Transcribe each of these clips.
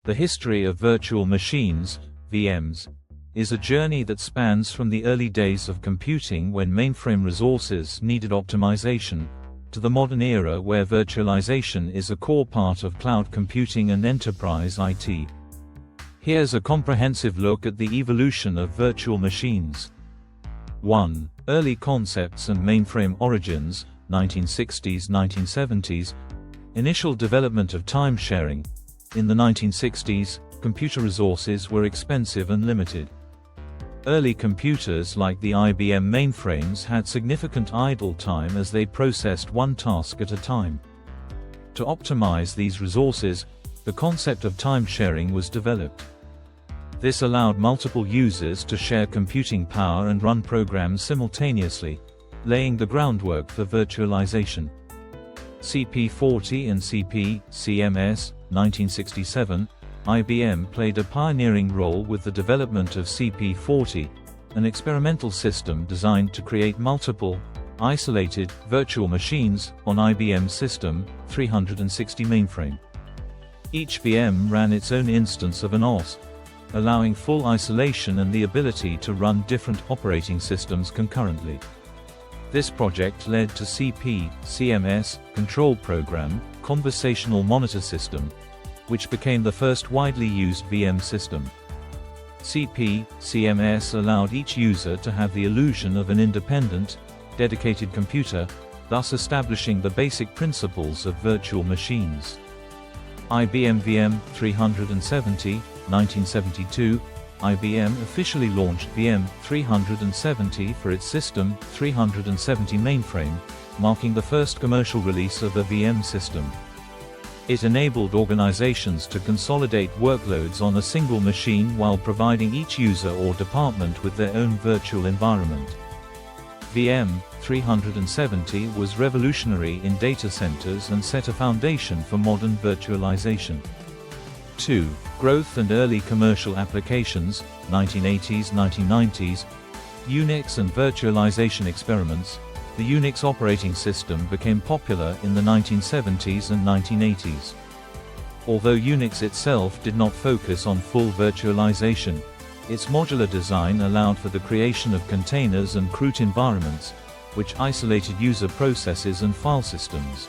The history of virtual machines, VMs, is a journey that spans from the early days of computing when mainframe resources needed optimization, to the modern era where virtualization is a core part of cloud computing and enterprise IT. Here's a comprehensive look at the evolution of virtual machines. 1. Early concepts and mainframe origins, 1960s–1970s. Initial development of time-sharing. In the 1960s, computer resources were expensive and limited. Early computers like the IBM mainframes had significant idle time as they processed one task at a time. To optimize these resources, the concept of time-sharing was developed. This allowed multiple users to share computing power and run programs simultaneously, laying the groundwork for virtualization. CP40 and CP/CMS, 1967, IBM played a pioneering role with the development of CP40, an experimental system designed to create multiple, isolated, virtual machines on IBM's System 360 mainframe. Each VM ran its own instance of an OS, allowing full isolation and the ability to run different operating systems concurrently. This project led to CP/CMS, Control Program, Conversational Monitor System, which became the first widely used VM system. CP/CMS allowed each user to have the illusion of an independent, dedicated computer, thus establishing the basic principles of virtual machines. IBM VM 370, 1972, IBM officially launched VM 370 for its System 370 mainframe, marking the first commercial release of a VM system. It enabled organizations to consolidate workloads on a single machine while providing each user or department with their own virtual environment. VM 370 was revolutionary in data centers and set a foundation for modern virtualization. 2. Growth and early commercial applications, 1980s–1990s. Unix and virtualization experiments. The Unix operating system became popular in the 1970s and 1980s. Although Unix itself did not focus on full virtualization, its modular design allowed for the creation of containers and CRUD environments, which isolated user processes and file systems.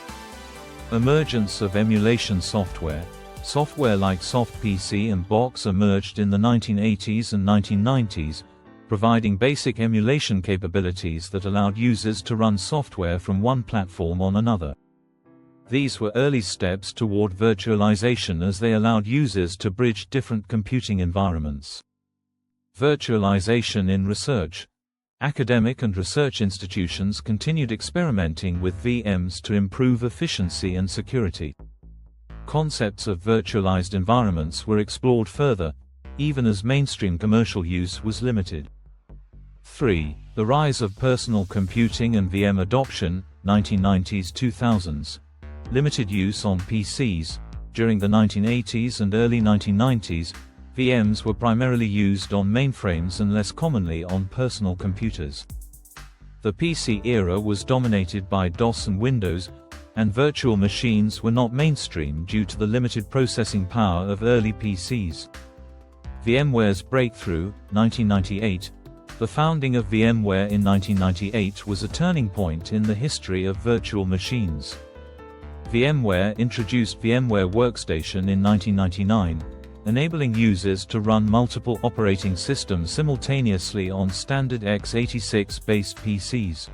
Emergence of emulation software. Software like SoftPC and Box emerged in the 1980s and 1990s, providing basic emulation capabilities that allowed users to run software from one platform on another. These were early steps toward virtualization as they allowed users to bridge different computing environments. Virtualization in research. Academic and research institutions continued experimenting with VMs to improve efficiency and security. Concepts of virtualized environments were explored further, even as mainstream commercial use was limited. 3. The rise of personal computing and VM adoption, 1990s–2000s. Limited use on PCs. During the 1980s and early 1990s, VMs were primarily used on mainframes and less commonly on personal computers. The PC era was dominated by DOS and Windows, and virtual machines were not mainstream due to the limited processing power of early PCs. VMware's breakthrough, 1998. The founding of VMware in 1998 was a turning point in the history of virtual machines. VMware introduced VMware Workstation in 1999, enabling users to run multiple operating systems simultaneously on standard x86-based PCs.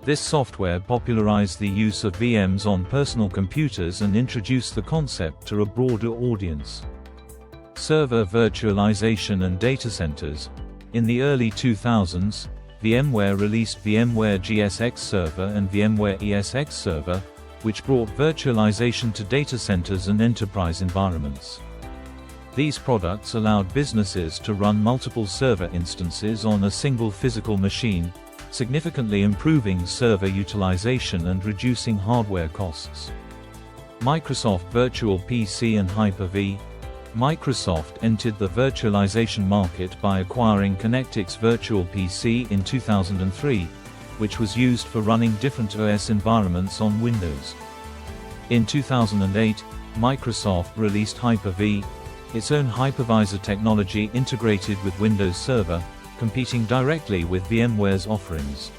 This software popularized the use of VMs on personal computers and introduced the concept to a broader audience. Server virtualization and data centers. In the early 2000s, VMware released VMware GSX Server and VMware ESX Server, which brought virtualization to data centers and enterprise environments. These products allowed businesses to run multiple server instances on a single physical machine, significantly improving server utilization and reducing hardware costs. Microsoft Virtual PC and Hyper-V. Microsoft entered the virtualization market by acquiring Connectix Virtual PC in 2003, which was used for running different OS environments on Windows. In 2008, Microsoft released Hyper-V, its own hypervisor technology integrated with Windows Server, competing directly with VMware's offerings.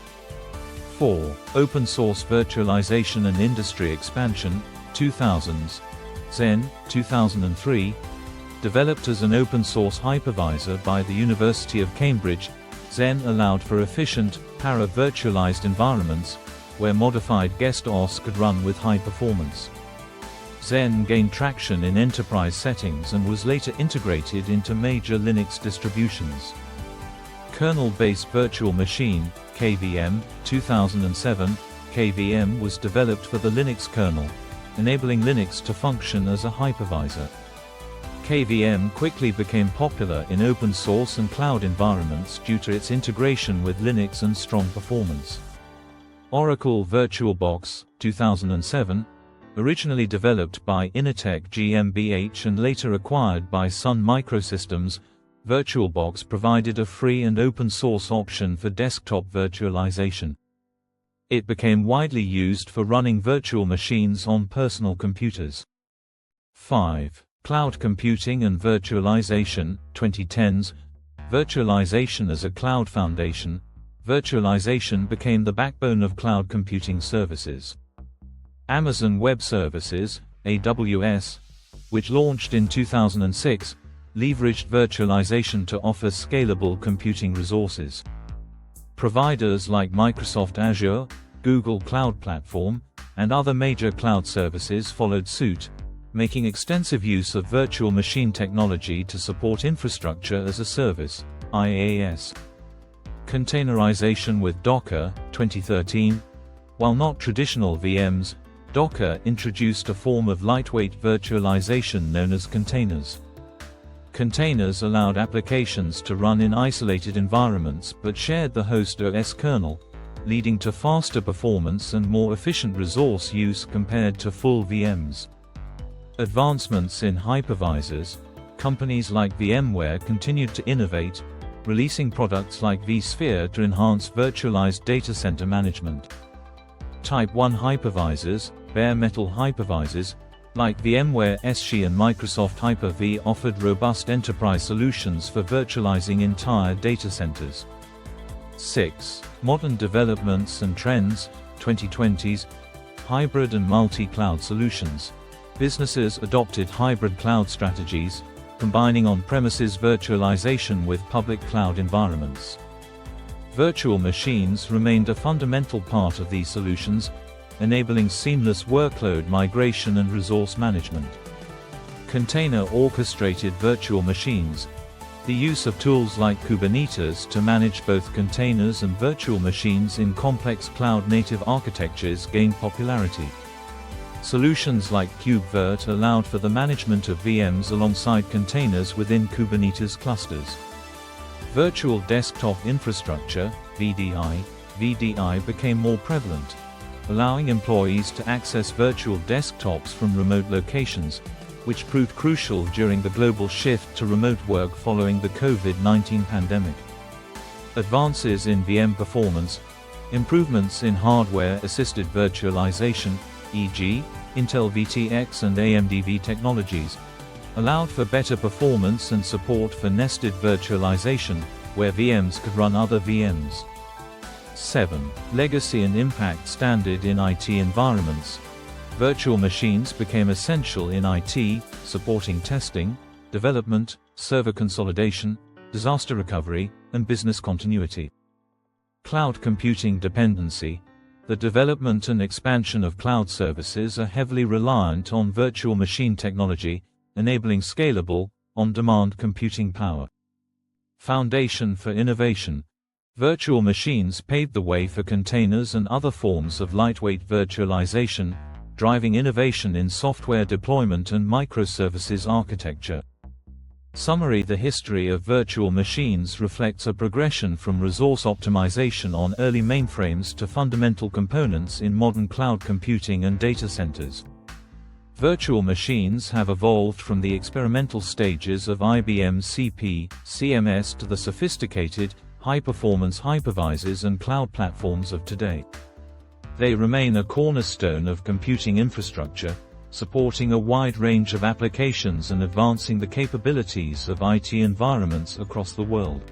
4. Open source virtualization and industry expansion, 2000s. Xen, 2003. Developed as an open source hypervisor by the University of Cambridge, Xen allowed for efficient, para-virtualized environments, where modified guest OS could run with high performance. Xen gained traction in enterprise settings and was later integrated into major Linux distributions. Kernel-based virtual machine, KVM, 2007. KVM was developed for the Linux kernel, enabling Linux to function as a hypervisor. KVM quickly became popular in open source and cloud environments due to its integration with Linux and strong performance. Oracle VirtualBox, 2007. Originally developed by Initech GmbH and later acquired by Sun Microsystems, VirtualBox provided a free and open-source option for desktop virtualization. It became widely used for running virtual machines on personal computers. 5. Cloud computing and virtualization, 2010s. Virtualization as a cloud foundation. Virtualization became the backbone of cloud computing services. Amazon Web Services, AWS, which launched in 2006, leveraged virtualization to offer scalable computing resources. Providers like Microsoft Azure, Google Cloud Platform, and other major cloud services followed suit, making extensive use of virtual machine technology to support infrastructure as a service, IaaS. Containerization with Docker, 2013. While not traditional VMs, Docker introduced a form of lightweight virtualization known as containers. Containers allowed applications to run in isolated environments but shared the host OS kernel, leading to faster performance and more efficient resource use compared to full VMs. Advancements in hypervisors. Companies like VMware continued to innovate, releasing products like vSphere to enhance virtualized data center management. Type 1 hypervisors, bare metal hypervisors, like VMware SC and Microsoft Hyper-V, offered robust enterprise solutions for virtualizing entire data centers. 6. Modern developments and trends, 2020s. Hybrid and multi-cloud solutions. Businesses adopted hybrid cloud strategies, combining on-premises virtualization with public cloud environments. Virtual machines remained a fundamental part of these solutions, enabling seamless workload migration and resource management. Container-orchestrated virtual machines. The use of tools like Kubernetes to manage both containers and virtual machines in complex cloud-native architectures gained popularity. Solutions like KubeVirt allowed for the management of VMs alongside containers within Kubernetes clusters. Virtual desktop infrastructure, VDI became more prevalent, allowing employees to access virtual desktops from remote locations, which proved crucial during the global shift to remote work following the COVID-19 pandemic. Advances in VM performance. Improvements in hardware-assisted virtualization, e.g., Intel VTX and AMD technologies, allowed for better performance and support for nested virtualization, where VMs could run other VMs. 7. Legacy and impact standard in IT environments. Virtual machines became essential in IT, supporting testing, development, server consolidation, disaster recovery, and business continuity. Cloud computing dependency. The development and expansion of cloud services are heavily reliant on virtual machine technology, enabling scalable, on-demand computing power. Foundation for innovation. Virtual machines paved the way for containers and other forms of lightweight virtualization, driving innovation in software deployment and microservices architecture. Summary: the history of virtual machines reflects a progression from resource optimization on early mainframes to fundamental components in modern cloud computing and data centers. Virtual machines have evolved from the experimental stages of IBM CP/CMS to the sophisticated, high-performance hypervisors and cloud platforms of today. They remain a cornerstone of computing infrastructure, supporting a wide range of applications and advancing the capabilities of IT environments across the world.